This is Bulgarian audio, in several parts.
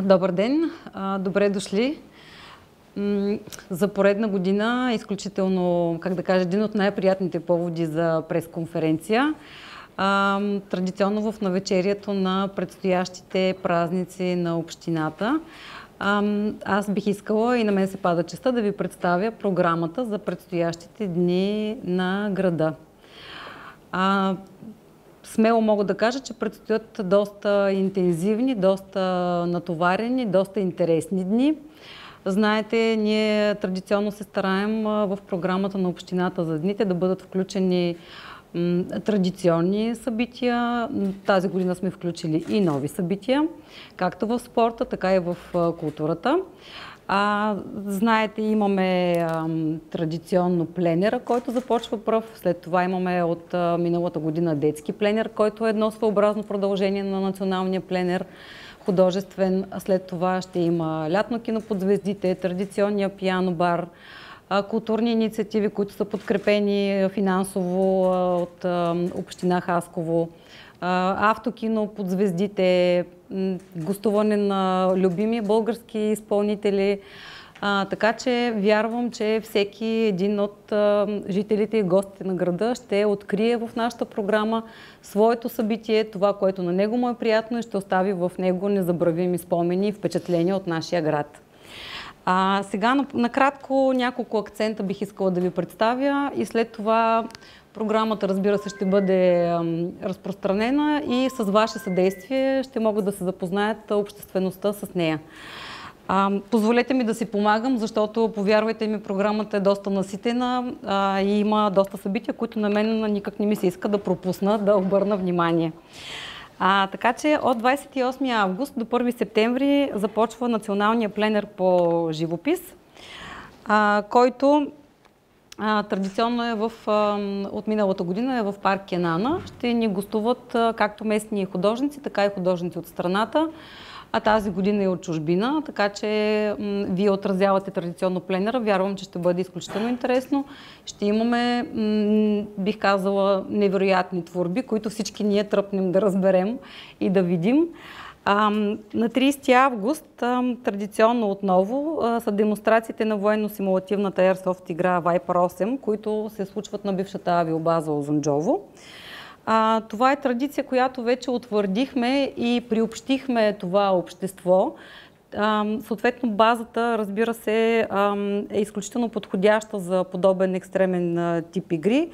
Добър ден! Добре дошли! За поредна година, изключително, как да кажа, един от най-приятните поводи за пресконференция. Традиционно в навечерието на предстоящите празници на общината. Аз бих искала и на мен се пада честа да ви представя програмата за предстоящите дни на града. Смело мога да кажа, че предстоят доста интензивни, доста натоварени, доста интересни дни. Знаете, ние традиционно се стараем в програмата на общината за дните да бъдат включени традиционни събития. Тази година сме включили и нови събития, както в спорта, така и в културата. Знаете, имаме традиционно пленера, който започва пръв. След това имаме от миналата година детски пленер, който е едно своеобразно продължение на националния пленер, художествен. След това ще има лятно кино под звездите, традиционния пиано бар, културни инициативи, които са подкрепени финансово от община Хасково, автокино под звездите, гостуване на любими български изпълнители. Така че вярвам, че всеки един от жителите и гостите на града ще открие в нашата програма своето събитие, това, което на него му е приятно и ще остави в него незабравими спомени и впечатления от нашия град. Сега накратко няколко акцента бих искала да ви представя и след това програмата, разбира се, ще бъде разпространена и с ваше съдействие ще могат да се запознаят обществеността с нея. Позволете ми да си помагам, защото, повярвайте ми, програмата е доста наситена и има доста събития, които на мен никак не ми се иска да пропусна, да обърна внимание. Така че от 28 август до 1 септември започва националния пленер по живопис, който традиционно е от миналата година е в парк Кенана. Ще ни гостуват както местни художници, така и художници от страната, а тази година и от чужбина, така че вие отразявате традиционно пленера. Вярвам, че ще бъде изключително интересно. Ще имаме, бих казала, невероятни творби, които всички ние тръпнем да разберем и да видим. На 30 август, традиционно отново, са демонстрациите на военно-симулативната Airsoft игра Viper 8, които се случват на бившата авиобаза Узунджово. Това е традиция, която вече утвърдихме и приобщихме това общество. Съответно, базата, разбира се, е изключително подходяща за подобен екстремен тип игри.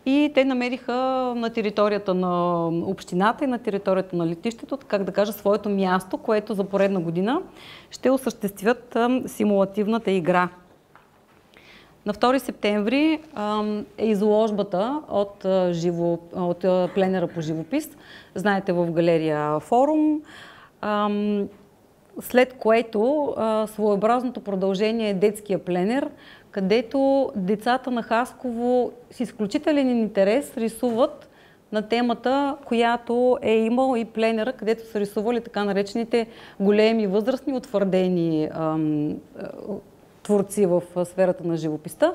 И те намериха на територията на общината и на територията на летището, как да кажа, своето място, което за поредна година ще осъществят симулативната игра. На 2 септември е изложбата от пленера по живопис, знаете, в галерия Форум, след което своеобразното продължение е детския пленер, където децата на Хасково с изключителен интерес рисуват на темата, която е имал и пленера, където са рисували така наречените големи възрастни утвърдени творци в сферата на живописта.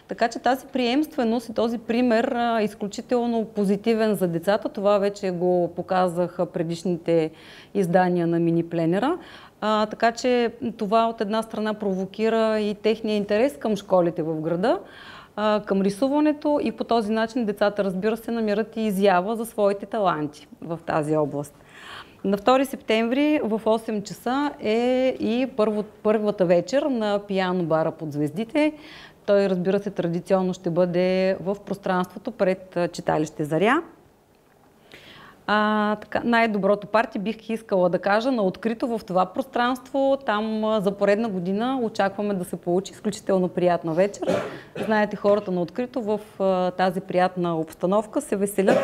Така че тази приемственост и този пример е изключително позитивен за децата. Това вече го показаха предишните издания на мини пленера. Така че това от една страна провокира и техния интерес към школите в града, към рисуването и по този начин децата, разбира се, намират и изява за своите таланти в тази област. На 2 септември в 8 часа е и първата вечер на пиано бара под звездите. Той, разбира се, традиционно ще бъде в пространството пред читалище Заря. Най-доброто парти бих искала да кажа на открито в това пространство. Там за поредна година очакваме да се получи изключително приятна вечер. Знаете, хората на открито в тази приятна обстановка се веселят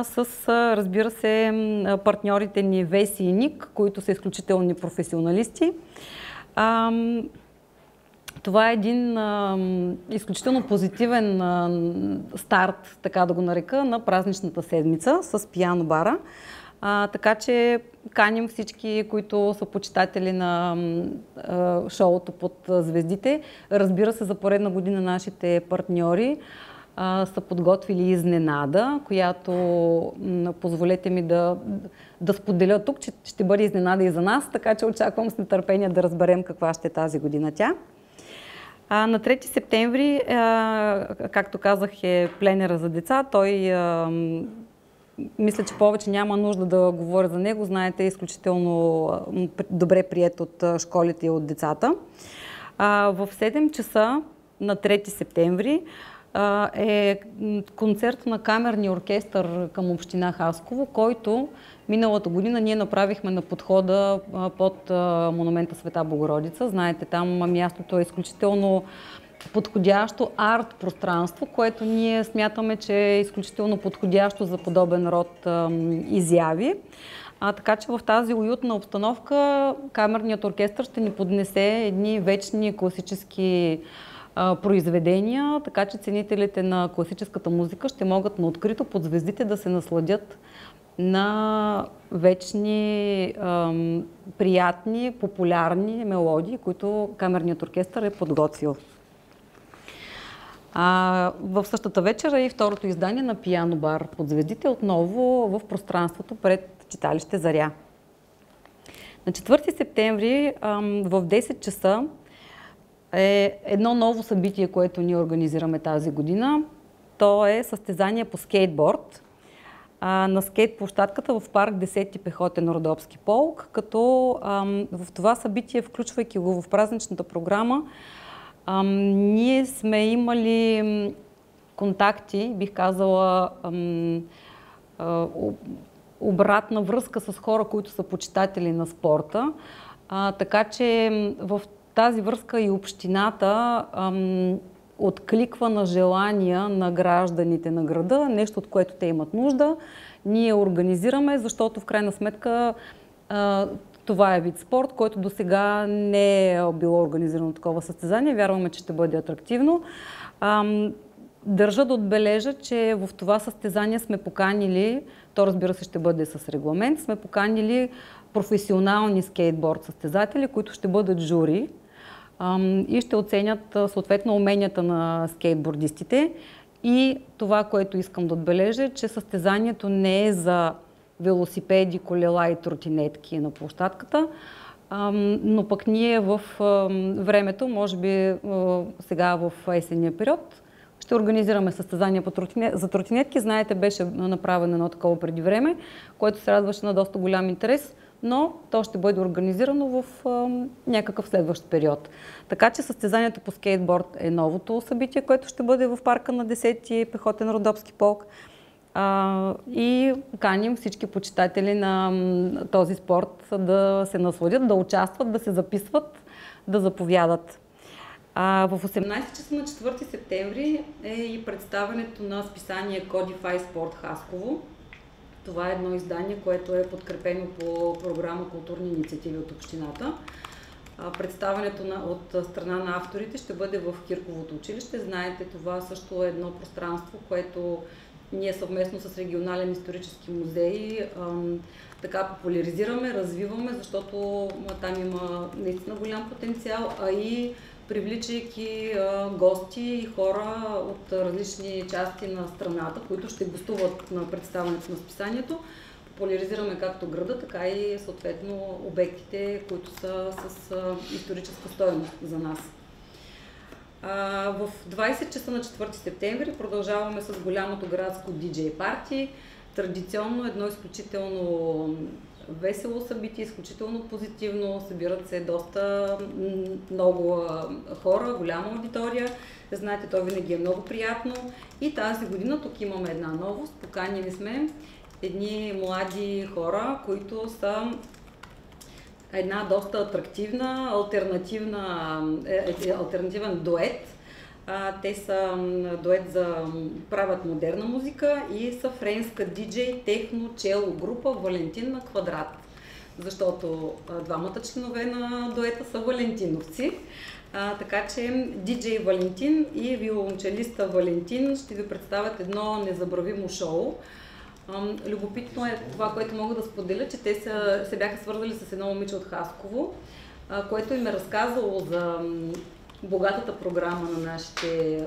с, разбира се, партньорите ни Веси и Ник, които са изключителни професионалисти. Това е един изключително позитивен старт, така да го нарека, на празничната седмица с пиано бара. Така че каним всички, които са почитатели на шоуто под звездите. Разбира се, за поредна година нашите партньори са подготвили изненада, която позволете ми да споделя тук, че ще бъде изненада и за нас, така че очаквам с нетърпение да разберем каква ще е тази година тя. На 3 септември, както казах, е пленера за деца. Той, мисля, че повече няма нужда да говоря за него. Знаете, е изключително добре приет от школите и от децата. В 7 часа на 3 септември е концерт на камерния оркестър към община Хасково, който миналата година ние направихме на подхода под монумента Света Богородица. Знаете, там мястото е изключително подходящо арт пространство, което ние смятаме, че е изключително подходящо за подобен род изяви. Така че в тази уютна обстановка камерният оркестър ще ни поднесе едни вечни класически произведения, така че ценителите на класическата музика ще могат на открито под звездите да се насладят на вечни, приятни, популярни мелодии, които камерният оркестър е подготвил. В същата вечер е и второто издание на Пиано бар под звездите, отново в пространството пред читалище Заря. На 4 септември в 10 часа е едно ново събитие, което ние организираме тази година. То е състезание по скейтборд на скейт площадката в парк 10-ти пехотен Родопски полк, като в това събитие, включвайки го в празничната програма, ние сме имали контакти, бих казала, обратна връзка с хора, които са почитатели на спорта. Така че в тази връзка и общината откликва на желания на гражданите на града, нещо от което те имат нужда. Ние организираме, защото в крайна сметка това е вид спорт, който до сега не е било организирано такова състезание. Вярваме, че ще бъде атрактивно. Държа да отбележа, че в това състезание сме поканили, то разбира се ще бъде с регламент, сме поканили професионални скейтборд състезатели, които ще бъдат жури и ще оценят съответно уменията на скейтбордистите. И това, което искам да отбележа, че състезанието не е за велосипеди, колела и тротинетки на площадката, но пък ние в времето, може би сега в есенния период, ще организираме състезания за тротинетки. Знаете, беше направено едно такова преди време, което се радваше на доста голям интерес, но то ще бъде организирано в някакъв следващ период. Така че състезанието по скейтборд е новото събитие, което ще бъде в парка на 10-ти пехотен Родопски полк. И каним всички почитатели на този спорт да се насладят, да участват, да се записват, да заповядат. В 18 часа на 4 септември е и представянето на списание Codify Sport Хасково. Това е едно издание, което е подкрепено по програма Културни инициативи от общината. Представянето от страна на авторите ще бъде в Кирковото училище. Знаете, това също е едно пространство, което ние съвместно с регионален исторически музей така популяризираме, развиваме, защото там има наистина голям потенциал, а и привличайки гости и хора от различни части на страната, които ще гостуват на представянето на списанието. Популяризираме както града, така и съответно обектите, които са с историческа стойност за нас. В 20 часа на 4 септември продължаваме с голямото градско диджей парти. Традиционно едно изключително весело събитие, изключително позитивно. Събират се доста много хора, голяма аудитория. Знаете, то винаги е много приятно. И тази година тук имаме една новост. Поканили сме едни млади хора, които са една доста атрактивна, альтернативен дует. Те са дует правят модерна музика и са френска диджей техно чело група Валентин на квадрат. Защото двамата членове на дуета са валентиновци. Така че диджей Валентин и виолончелиста Валентин ще ви представят едно незабравимо шоу. Любопитно е това, което мога да споделя, че те се бяха свързали с едно момиче от Хасково, което им е разказало за богатата програма на нашите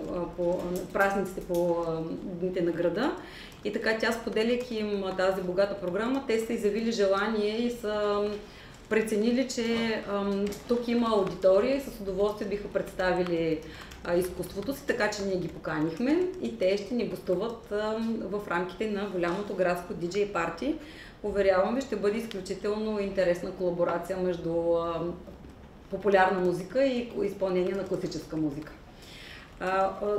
празниците по дните на града. И така тя, споделяйки им тази богата програма, те са изявили желание и са преценили, че тук има аудитория и с удоволствие биха представили изкуството си, така че ние ги поканихме и те ще ни гостуват в рамките на голямото градско диджей парти. Уверяваме, ще бъде изключително интересна колаборация между популярна музика и изпълнение на класическа музика.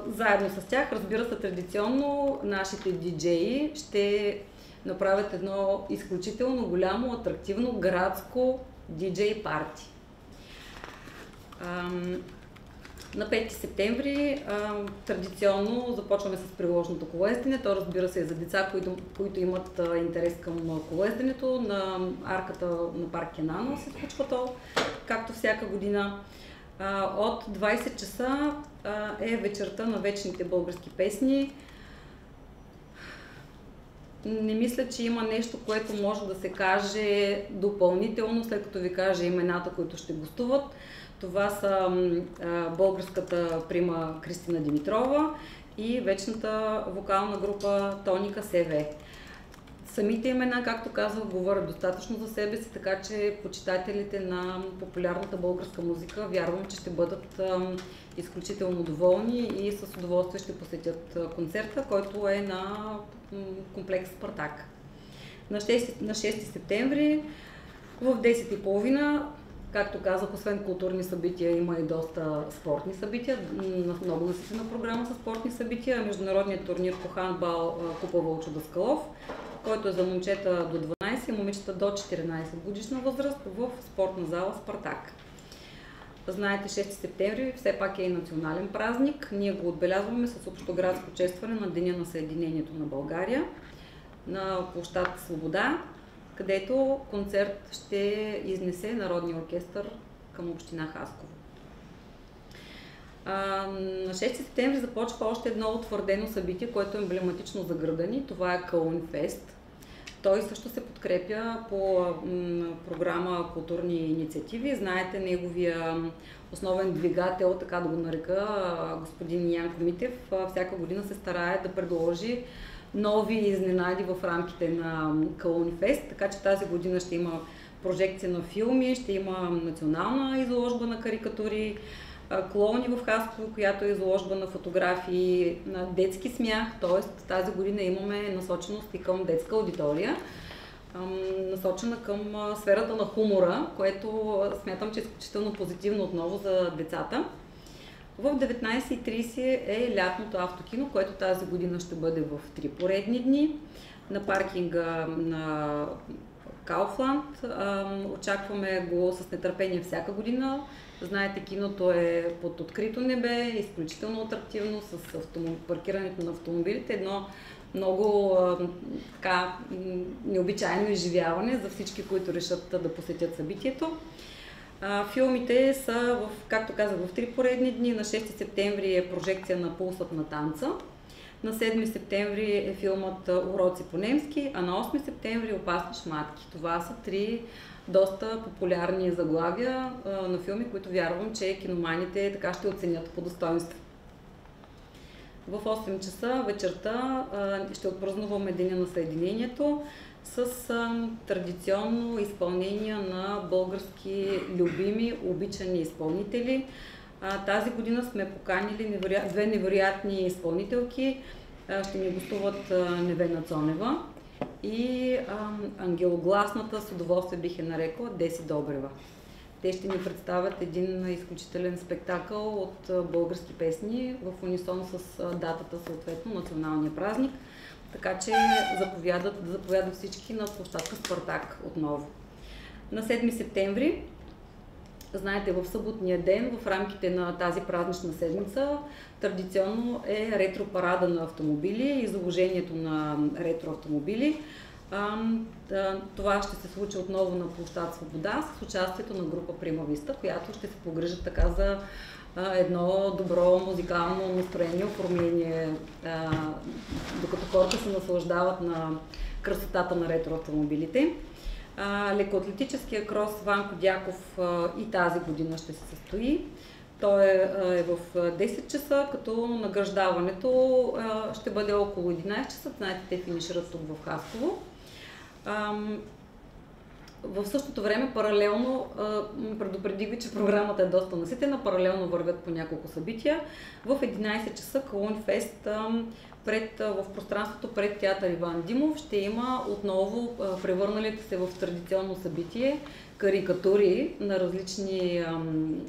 Заедно с тях, разбира се, традиционно нашите диджеи ще направят едно изключително голямо, атрактивно градско диджей парти. На 5 септември традиционно започваме с приложното колоездене. То, разбира се, е за деца, които имат интерес към колоезденето. На арката на парк Кенано се случва то, както всяка година. От 20 часа е вечерта на вечните български песни. Не мисля, че има нещо, което може да се каже допълнително, след като ви кажа имената, които ще гостуват. Това са българската прима Кристина Димитрова и вечната вокална група Тоника СВ. Самите имена, както казах, говорят достатъчно за себе си, така че почитателите на популярната българска музика вярвам, че ще бъдат изключително доволни и с удоволствие ще посетят концерта, който е на комплекс Спартак. На 6 септември в 10:30, както казах, освен културни събития, има и доста спортни събития, много наситена програма с спортни събития. Международният турнир по хандбал Купа Вълчо Даскалов, който е за момчета до 12 и момичета до 14 годишна възраст в спортна зала Спартак. Знаете, 6 септември все пак е и национален празник. Ние го отбелязваме с общоградско честване на Деня на Съединението на България на площад Свобода, където концерт ще изнесе Народния оркестър към община Хасково. На 6 септември започва още едно утвърдено събитие, което е емблематично за града ни. Това е Кълън Фест. Той също се подкрепя по програма Културни инициативи. Знаете, неговия основен двигател, така да го нарека, господин Янко Митев, всяка година се старае да предложи нови изненади в рамките на Кълън Фест, така че тази година ще има прожекция на филми, ще има национална изложба на карикатури, клоуни в Хасково, която е изложба на фотографии, на детски смях, т.е. тази година имаме насоченост и към детска аудитория, насочена към сферата на хумора, което смятам, че е изключително позитивно отново за децата. В 19:30 е лятното автокино, което тази година ще бъде в 3 поредни дни на паркинга на Кауфланд. Очакваме го с нетърпение всяка година. Знаете, киното е под открито небе, изключително атрактивно с паркирането на автомобилите. Едно много необичайно изживяване за всички, които решат да посетят събитието. Филмите са, както казах, в 3 поредни дни. На 6 септември е прожекция на Пулсът на танца. На 7 септември е филмът Уроци по немски, а на 8 септември Опасни шматки. Това са 3 доста популярни заглавия на филми, които вярвам, че киноманите така ще оценят по достоинство. В 8 часа вечерта ще отпразнуваме Деня на Съединението с традиционно изпълнение на български любими, обичани изпълнители. Тази година сме поканили 2 невероятни изпълнителки. Ще ни гостуват Невена Цонева и ангелогласната, с удоволствие бих я нарекла, Деси Добрева. Те ще ни представят един изключителен спектакъл от български песни в унисон с датата, съответно, националния празник. Така че заповядат всички на площадка Спартак отново. На 7 септември, знаете, в съботния ден, в рамките на тази празнична седмица, традиционно е ретро-парада на автомобили, изложението на ретро-автомобили. Това ще се случи отново на площад Свобода с участието на група Прима Виста, която ще се погрижат така за едно добро музикално настроение, оформление, докато хората се наслаждават на красотата на ретро-автомобилите. Лекоатлетическия крос Ванко Дяков и тази година ще се състои. Той е в 10 часа, като награждаването ще бъде около 11 часа. Знаете, те финишират тук в Хасково. В същото време, паралелно, предупредих ви, че програмата е доста наситена, паралелно вървят по няколко събития. В 11 часа Калунфест в пространството пред театър Иван Димов ще има отново превърналите се в традиционно събитие карикатури на различни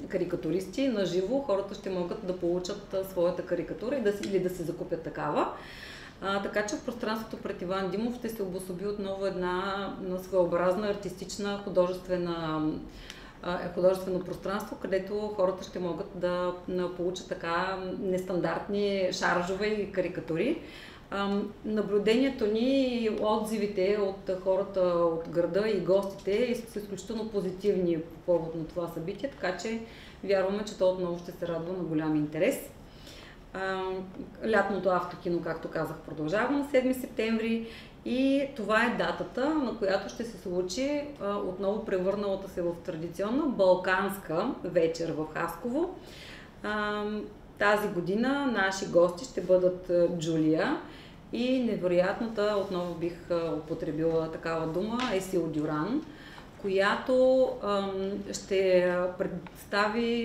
карикатуристи на живо. Хората ще могат да получат своята карикатура или да си закупят такава. Така че в пространството пред Иван Димов ще се обособи отново една своеобразна артистична художествено пространство, където хората ще могат да получат така нестандартни шаржове и карикатури. Наблюдението ни и отзивите от хората от града и гостите са изключително позитивни по повод на това събитие, така че вярваме, че то отново ще се радва на голям интерес. Лятното автокино, както казах, продължава на 7 септември и това е датата, на която ще се случи отново превърналата се в традиционна балканска вечер в Хасково. Тази година наши гости ще бъдат Джулия и невероятната, отново бих употребила такава дума, Есил Дюран, която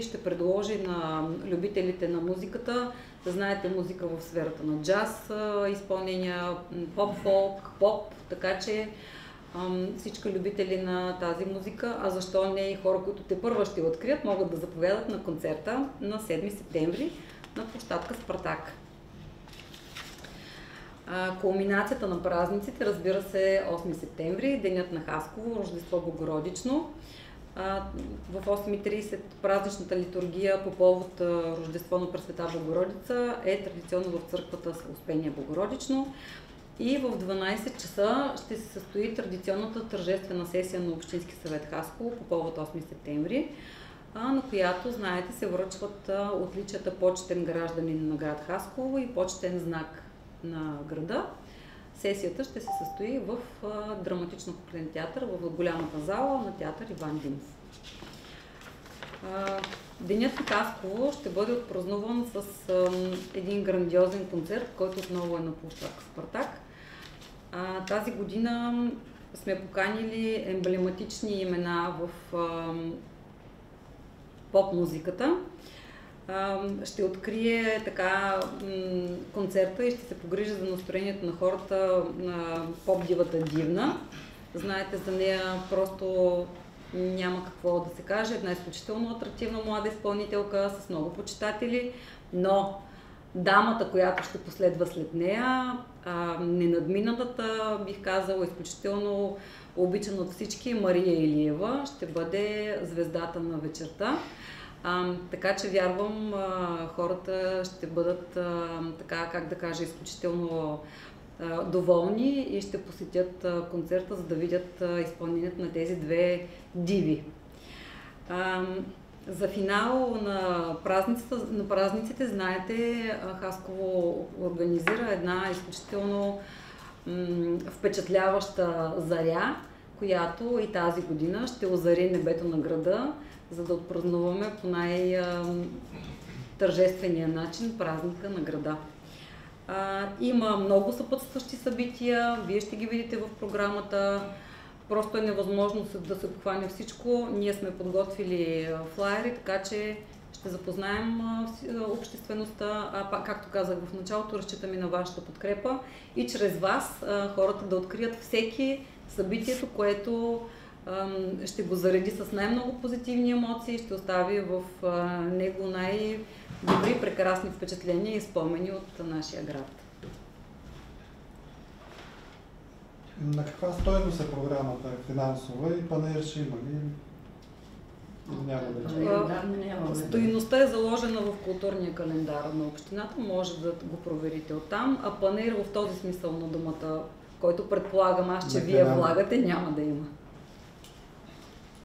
ще предложи на любителите на музиката, да знаете, музика в сферата на джаз, изпълнения, поп-фолк, поп, така че всички любители на тази музика, а защо не и хора, които тепърва ще открият, могат да заповядат на концерта на 7 септември на площадка Спартак. Кулминацията на празниците, разбира се, 8 септември, Денят на Хасково, Рождество Богородично. В 8:30 празничната литургия по повод Рождество на Пресвета Богородица е традиционно в църквата с Успение Богородично. И в 12 часа ще се състои традиционната тържествена сесия на Общински съвет Хасково по повод 8 септември, на която, знаете, се връчват отличията почетен гражданин на град Хасково и почетен знак на града. Сесията ще се състои в драматично-куклен театър, в голямата зала на театър Иван Димов. Денят на Хасково ще бъде отпразнуван с един грандиозен концерт, който отново е на площадка Спартак. Тази година сме поканили емблематични имена в поп-музиката. Ще открие така концерта и ще се погрижи за настроението на хората на поп-дивата Дивна. Знаете, за нея просто няма какво да се каже. Една изключително атрактивна млада изпълнителка с много почитатели, но дамата, която ще последва след нея, ненадминатата, бих казала, изключително обичана от всички, Мария Илиева, ще бъде звездата на вечерта. Така че вярвам, хората ще бъдат, така, как да кажа, изключително доволни и ще посетят концерта, за да видят изпълнението на тези две диви. За финал на празниците, знаете, Хасково организира една изключително впечатляваща заря, която и тази година ще озари небето на града, за да отпразнуваме по най-тържествения начин празника на града. Има много съпътстващи събития, вие ще ги видите в програмата. Просто е невъзможно да се обхване всичко. Ние сме подготвили флаери, така че ще запознаем обществеността. Както казах в началото, разчитаме на вашата подкрепа и чрез вас хората да открият всеки събитието, което ще го зареди с най-много позитивни емоции, ще остави в него най-добри, прекрасни впечатления и спомени от нашия град. На каква стойност е програмата? Финансова и панаир ще има ли? Няма да. Стойността е заложена в културния календар на общината, може да го проверите оттам, а панаир в този смисъл на думата, който предполагам аз, че вие влагате, няма да има.